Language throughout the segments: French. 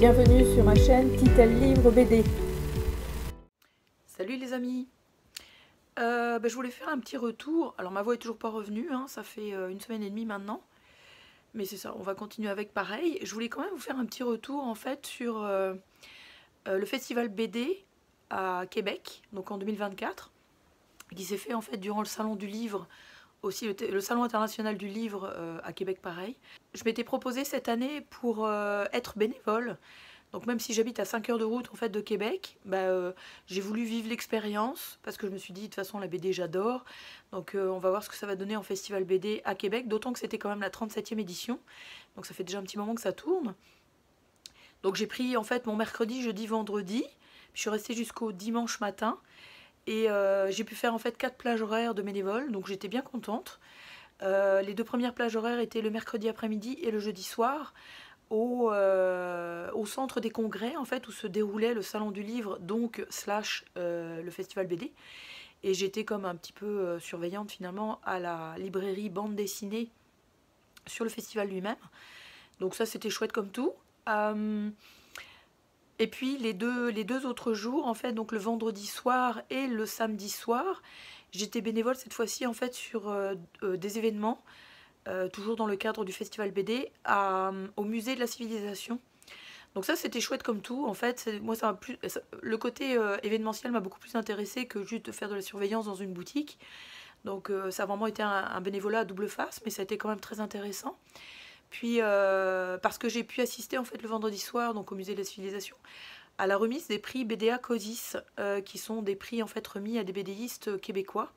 Bienvenue sur ma chaîne Titel Livre BD. Salut les amis, je voulais faire un petit retour. Alors ma voix est toujours pas revenue, hein, ça fait une semaine et demie maintenant. Mais c'est ça, on va continuer avec pareil. Je voulais quand même vous faire un petit retour en fait sur le festival BD à Québec, donc en 2024, qui s'est fait en fait durant le salon du livre, aussi le salon international du livre à Québec pareil. Je m'étais proposé cette année pour être bénévole. Donc même si j'habite à 5 heures de route en fait de Québec, j'ai voulu vivre l'expérience parce que je me suis dit de toute façon la BD j'adore. Donc on va voir ce que ça va donner en festival BD à Québec, d'autant que c'était quand même la 37e édition. Donc ça fait déjà un petit moment que ça tourne. Donc j'ai pris en fait mon mercredi, jeudi, vendredi. Je suis restée jusqu'au dimanche matin et j'ai pu faire en fait 4 plages horaires de bénévoles, donc j'étais bien contente. Les 2 premières plages horaires étaient le mercredi après-midi et le jeudi soir. Au centre des congrès en fait où se déroulait le salon du livre donc slash le festival BD, et j'étais comme un petit peu surveillante finalement à la librairie bande dessinée sur le festival lui-même, donc ça c'était chouette comme tout. Et puis les deux autres jours en fait, donc le vendredi soir et le samedi soir, j'étais bénévole cette fois-ci en fait sur des événements, toujours dans le cadre du festival BD, au musée de la civilisation. Donc ça c'était chouette comme tout. En fait, moi le côté événementiel m'a beaucoup plus intéressé que juste de faire de la surveillance dans une boutique. Donc ça a vraiment été un bénévolat à double face, mais ça a été quand même très intéressant. Puis parce que j'ai pu assister en fait le vendredi soir, donc au musée de la civilisation, à la remise des prix BDA CODIS, qui sont des prix en fait remis à des BDistes québécois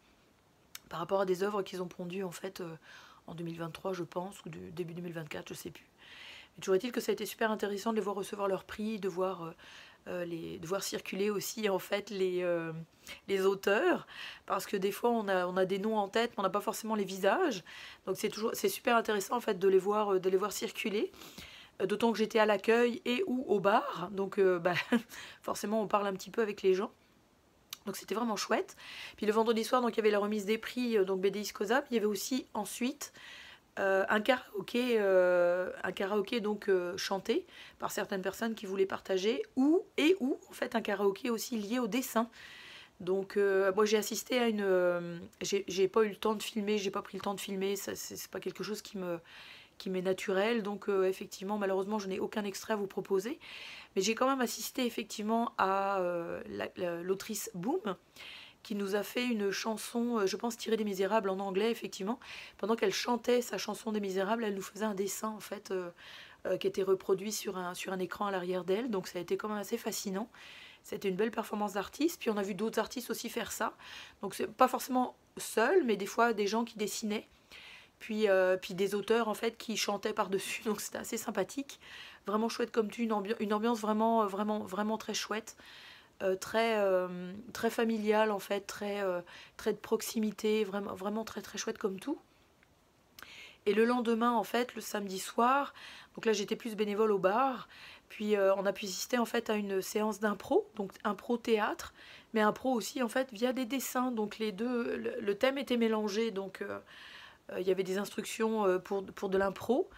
par rapport à des œuvres qu'ils ont pondues en fait en 2023 je pense, ou début 2024, je sais plus. Mais toujours est-il que ça a été super intéressant de les voir recevoir leur prix, de voir circuler aussi en fait les auteurs, parce que des fois on a des noms en tête mais on n'a pas forcément les visages, donc c'est super intéressant en fait de les voir circuler. D'autant que j'étais à l'accueil et ou au bar, donc forcément on parle un petit peu avec les gens. Donc c'était vraiment chouette. Puis le vendredi soir, donc il y avait la remise des prix, donc BDIS COSAP. Il y avait aussi ensuite un karaoké donc chanté par certaines personnes qui voulaient partager, ou en fait un karaoké aussi lié au dessin. Donc moi j'ai assisté à une... j'ai pas eu le temps de filmer, j'ai pas pris le temps de filmer, c'est pas quelque chose qui m'est naturel, donc effectivement malheureusement je n'ai aucun extrait à vous proposer, mais j'ai quand même assisté effectivement à l'autrice Boom, qui nous a fait une chanson, je pense tirée des Misérables en anglais effectivement. Pendant qu'elle chantait sa chanson des Misérables, elle nous faisait un dessin en fait qui était reproduit sur un écran à l'arrière d'elle, donc ça a été quand même assez fascinant. C'était une belle performance d'artiste, puis on a vu d'autres artistes aussi faire ça, donc c'est pas forcément seul, mais des fois des gens qui dessinaient, puis des auteurs en fait qui chantaient par-dessus, donc c'était assez sympathique, vraiment chouette comme tout, une ambiance vraiment très chouette, très familiale en fait, très de proximité, vraiment très chouette comme tout. Et le lendemain en fait, le samedi soir, donc là j'étais plus bénévole au bar, puis on a pu assister en fait à une séance d'impro, donc impro théâtre, mais impro aussi en fait via des dessins, donc les deux, le thème était mélangé, donc il y avait des instructions pour de l'impro,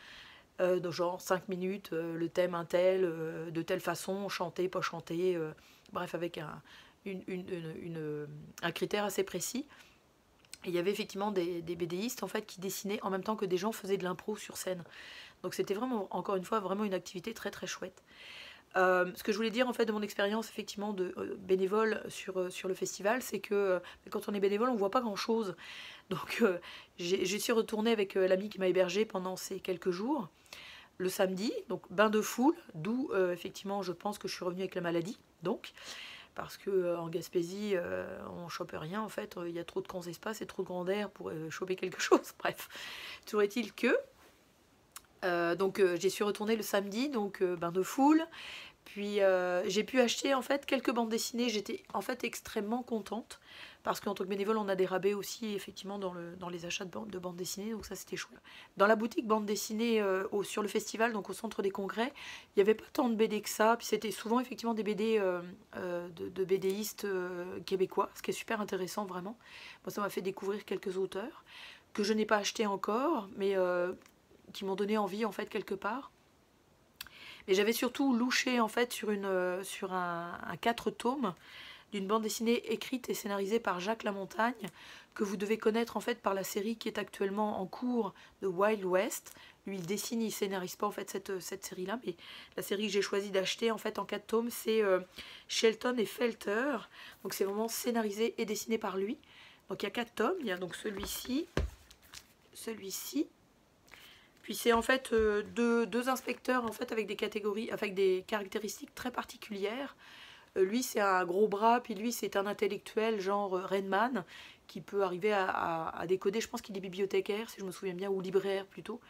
donc genre 5 minutes, le thème un tel, de telle façon, chanter, pas chanter, bref, avec un critère assez précis. Et il y avait effectivement des BDistes en fait, qui dessinaient en même temps que des gens faisaient de l'impro sur scène. Donc c'était vraiment, encore une fois, vraiment une activité très chouette. Ce que je voulais dire en fait de mon expérience effectivement de bénévole sur le festival, c'est que quand on est bénévole, on voit pas grand chose. Donc je suis retournée avec l'ami qui m'a hébergée pendant ces quelques jours. Le samedi, donc bain de foule, d'où effectivement je pense que je suis revenue avec la maladie, donc, parce que en Gaspésie, on chope rien en fait, il y a trop de grands espaces et trop de grand air pour choper quelque chose, bref. Toujours est-il que, donc j'y suis retournée le samedi, donc bain de foule, puis j'ai pu acheter en fait quelques bandes dessinées, j'étais en fait extrêmement contente, parce qu'en tant que bénévole on a des rabais aussi effectivement dans les achats de bandes dessinées, donc ça c'était chouette. Dans la boutique bande dessinée sur le festival, donc au centre des congrès, il n'y avait pas tant de BD que ça, puis c'était souvent effectivement des BD de BDistes québécois, ce qui est super intéressant vraiment. Moi ça m'a fait découvrir quelques auteurs que je n'ai pas acheté encore, mais qui m'ont donné envie en fait quelque part. Et j'avais surtout louché en fait sur un 4 tomes d'une bande dessinée écrite et scénarisée par Jacques Lamontagne, que vous devez connaître en fait par la série qui est actuellement en cours de Wild West. Lui, il dessine, il scénarise pas en fait cette série-là, mais la série que j'ai choisi d'acheter en fait en 4 tomes, c'est Shelton et Felter. Donc c'est vraiment scénarisé et dessiné par lui. Donc il y a 4 tomes, il y a donc celui-ci, puis c'est en fait deux inspecteurs en fait avec des catégories, avec des caractéristiques très particulières. Lui c'est un gros bras, puis lui c'est un intellectuel genre Redman qui peut arriver à décoder, je pense qu'il est bibliothécaire si je me souviens bien, ou libraire plutôt.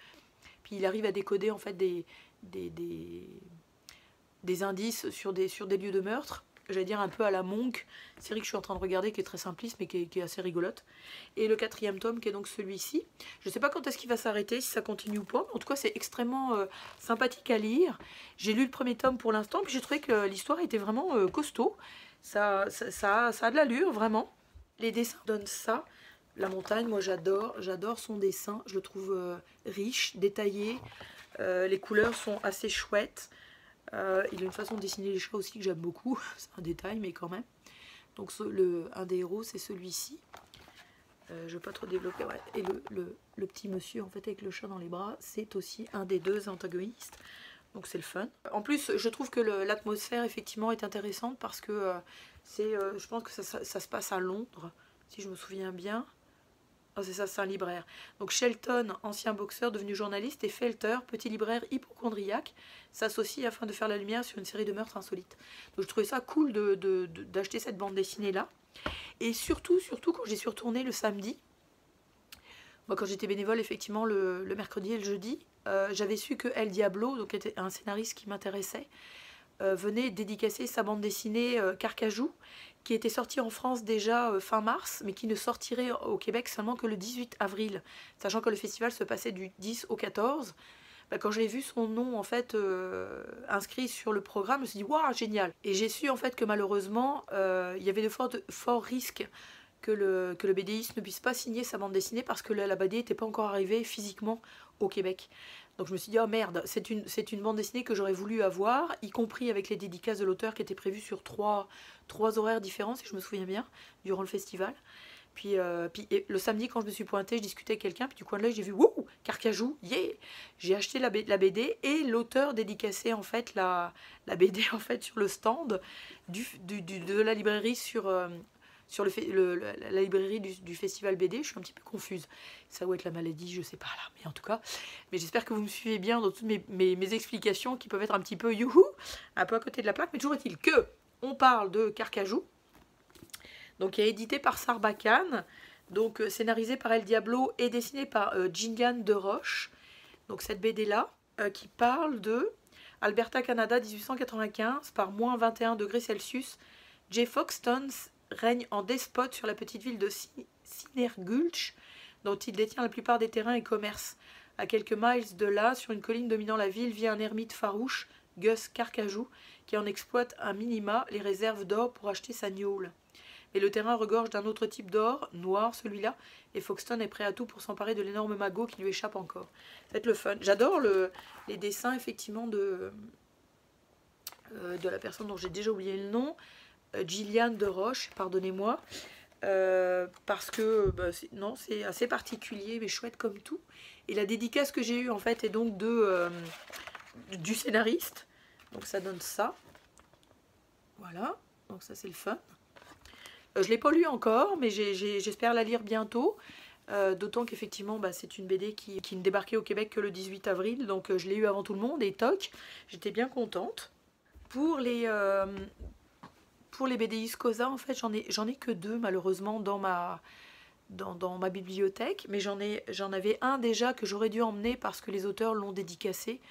Puis il arrive à décoder en fait des indices sur des lieux de meurtre. J'allais dire un peu à la Monk, série que je suis en train de regarder, qui est très simpliste, mais qui est assez rigolote. Et le 4e tome, qui est donc celui-ci. Je ne sais pas quand est-ce qu'il va s'arrêter, si ça continue ou pas, mais en tout cas, c'est extrêmement sympathique à lire. J'ai lu le 1er tome pour l'instant, puis j'ai trouvé que l'histoire était vraiment costaud. Ça a de l'allure, vraiment. Les dessins donnent ça. La montagne, moi j'adore son dessin. Je le trouve riche, détaillé. Les couleurs sont assez chouettes. Il a une façon de dessiner les chats aussi que j'aime beaucoup, c'est un détail mais quand même. Donc un des héros c'est celui-ci. Je ne vais pas trop développer. Ouais. Et le petit monsieur en fait avec le chat dans les bras, c'est aussi un des deux antagonistes. Donc c'est le fun. En plus je trouve que l'atmosphère effectivement est intéressante parce que je pense que ça se passe à Londres, si je me souviens bien. Oh, c'est ça, c'est un libraire. Donc Shelton, ancien boxeur devenu journaliste, et Felter, petit libraire hypochondriaque, s'associent afin de faire la lumière sur une série de meurtres insolites. Donc je trouvais ça cool d'acheter cette bande dessinée-là. Et surtout quand j'y suis retournée le samedi, moi quand j'étais bénévole effectivement le mercredi et le jeudi, j'avais su que El Diablo, donc était un scénariste qui m'intéressait, venait dédicacer sa bande dessinée Carcajou, qui était sortie en France déjà fin mars, mais qui ne sortirait au Québec seulement que le 18 avril, sachant que le festival se passait du 10 au 14. Bah, quand j'ai vu son nom en fait inscrit sur le programme, je me suis dit waouh, génial. Et j'ai su en fait que malheureusement il y avait de forts risques que le BDiste ne puisse pas signer sa bande dessinée parce que la BD n'était pas encore arrivée physiquement au Québec. Donc je me suis dit, oh merde, c'est une bande dessinée que j'aurais voulu avoir, y compris avec les dédicaces de l'auteur qui étaient prévues sur trois horaires différents, si je me souviens bien, durant le festival. Puis le samedi, quand je me suis pointée, je discutais avec quelqu'un, puis du coin de l'œil, j'ai vu, wouh, Carcajou, yeah. J'ai acheté la BD et l'auteur dédicaçait en fait la BD en fait sur le stand de la librairie sur la librairie du festival BD. Je suis un petit peu confuse. Ça doit être la maladie, je sais pas là, mais en tout cas. Mais j'espère que vous me suivez bien dans toutes mes explications qui peuvent être un petit peu youhou, un peu à côté de la plaque. Mais toujours est-il que on parle de Carcajou, donc qui est édité par Sarbacane, donc scénarisé par El Diablo et dessiné par Gillian de Roche. Donc cette BD là, qui parle de Alberta, Canada, 1895, par moins 21 degrés Celsius. Jay Foxton règne en despote sur la petite ville de Sinergulch, dont il détient la plupart des terrains et commerces. À quelques miles de là, sur une colline dominant la ville, vit un ermite farouche, Gus Carcajou, qui en exploite un minima les réserves d'or pour acheter sa gnôle. Mais le terrain regorge d'un autre type d'or, noir celui-là, et Foxton est prêt à tout pour s'emparer de l'énorme magot qui lui échappe encore. C'est le fun. J'adore les dessins effectivement de la personne dont j'ai déjà oublié le nom, Gillian de Roche, pardonnez-moi, parce que c'est assez particulier mais chouette comme tout. Et la dédicace que j'ai eue en fait est donc du scénariste, donc ça donne ça, voilà, donc ça c'est le fun. Je ne l'ai pas lu encore, mais j'espère la lire bientôt, d'autant qu'effectivement c'est une BD qui ne débarquait au Québec que le 18 avril, donc je l'ai eu avant tout le monde et toc, j'étais bien contente. Pour les BD Iscosa, en fait, j'en ai que 2 malheureusement dans ma bibliothèque, mais j'en avais un déjà que j'aurais dû emmener parce que les auteurs l'ont dédicacé,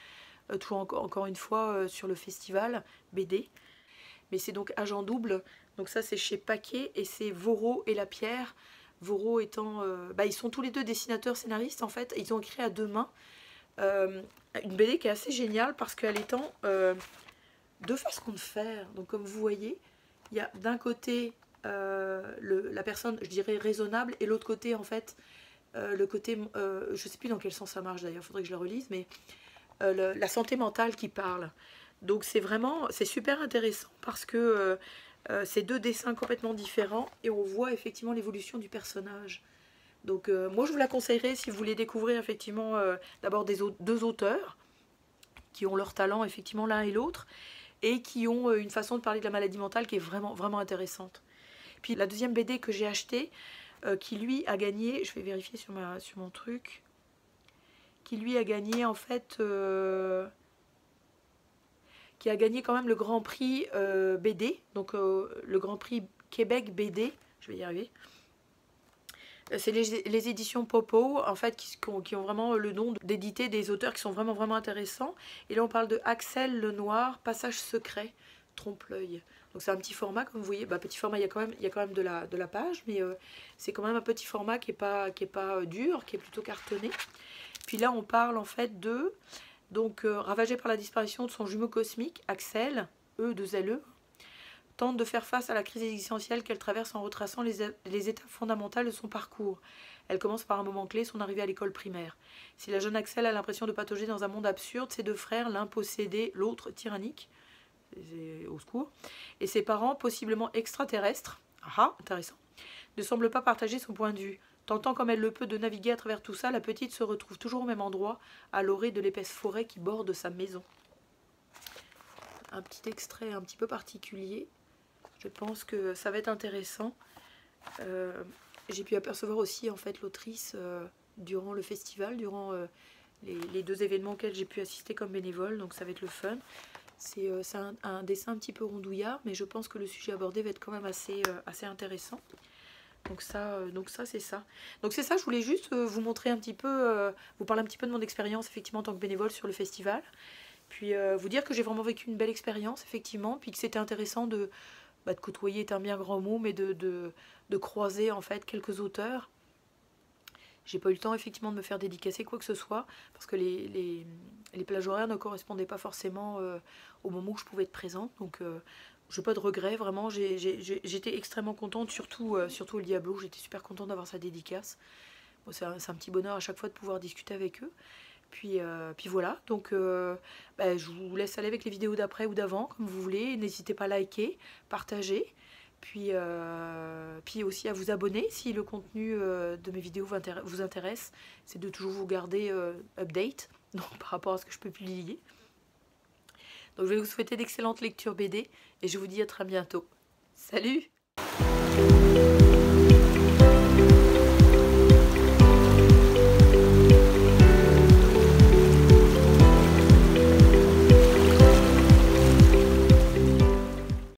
toujours encore une fois sur le festival BD. Mais c'est donc Agent Double, donc ça c'est chez Paquet et c'est Voro et Lapierre. Voro étant, ils sont tous les deux dessinateurs scénaristes en fait, ils ont écrit à 2 mains une BD qui est assez géniale parce qu'elle étant 2 façons de faire. Donc comme vous voyez, il y a d'un côté la personne, je dirais, raisonnable, et l'autre côté, en fait, le côté, je sais plus dans quel sens ça marche d'ailleurs, il faudrait que je la relise, mais la santé mentale qui parle. Donc c'est super intéressant parce que c'est deux dessins complètement différents et on voit effectivement l'évolution du personnage. Donc moi je vous la conseillerais si vous voulez découvrir effectivement d'abord deux auteurs qui ont leur talent effectivement l'un et l'autre et qui ont une façon de parler de la maladie mentale qui est vraiment intéressante. Puis la deuxième BD que j'ai achetée, qui lui a gagné, je vais vérifier sur mon truc, qui lui a gagné en fait, qui a gagné quand même le Grand Prix BD, donc le Grand Prix Québec BD, je vais y arriver. C'est les éditions Popo, en fait, qui ont vraiment le don d'éditer des auteurs qui sont vraiment intéressants. Et là, on parle de Axel Lenoir, Passage secret, Trompe-l'œil. Donc c'est un petit format, comme vous voyez. Bah, petit format, il y a quand même de la page, mais c'est quand même un petit format qui est pas dur, qui est plutôt cartonné. Puis là, on parle en fait de... Donc, ravagé par la disparition de son jumeau cosmique, Axel, E2LE, tente de faire face à la crise existentielle qu'elle traverse en retraçant les étapes fondamentales de son parcours. Elle commence par un moment clé, son arrivée à l'école primaire. Si la jeune Axel a l'impression de patauger dans un monde absurde, ses deux frères, l'un possédé, l'autre tyrannique, au secours, et ses parents, possiblement extraterrestres, intéressant, ne semblent pas partager son point de vue. Tentant comme elle le peut de naviguer à travers tout ça, la petite se retrouve toujours au même endroit, à l'orée de l'épaisse forêt qui borde sa maison. Un petit extrait un petit peu particulier. Je pense que ça va être intéressant. J'ai pu apercevoir aussi en fait l'autrice durant le festival, durant les deux événements auxquels j'ai pu assister comme bénévole, donc ça va être le fun. C'est un dessin un petit peu rondouillard, mais je pense que le sujet abordé va être quand même assez intéressant. Donc ça c'est ça. Donc c'est ça, je voulais juste vous montrer un petit peu, vous parler un petit peu de mon expérience effectivement en tant que bénévole sur le festival. Puis vous dire que j'ai vraiment vécu une belle expérience effectivement, puis que c'était intéressant de côtoyer est un bien grand mot, mais de croiser en fait quelques auteurs. J'ai pas eu le temps effectivement de me faire dédicacer quoi que ce soit, parce que les plages horaires ne correspondaient pas forcément au moment où je pouvais être présente. Donc je n'ai pas de regrets, vraiment. J'étais extrêmement contente, surtout au Diablo, j'étais super contente d'avoir sa dédicace. Bon, c'est un petit bonheur à chaque fois de pouvoir discuter avec eux. Puis voilà, donc je vous laisse aller avec les vidéos d'après ou d'avant, comme vous voulez. N'hésitez pas à liker, partager, puis aussi à vous abonner si le contenu de mes vidéos vous intéresse. C'est de toujours vous garder update donc, par rapport à ce que je peux publier. Donc je vais vous souhaiter d'excellentes lectures BD et je vous dis à très bientôt. Salut!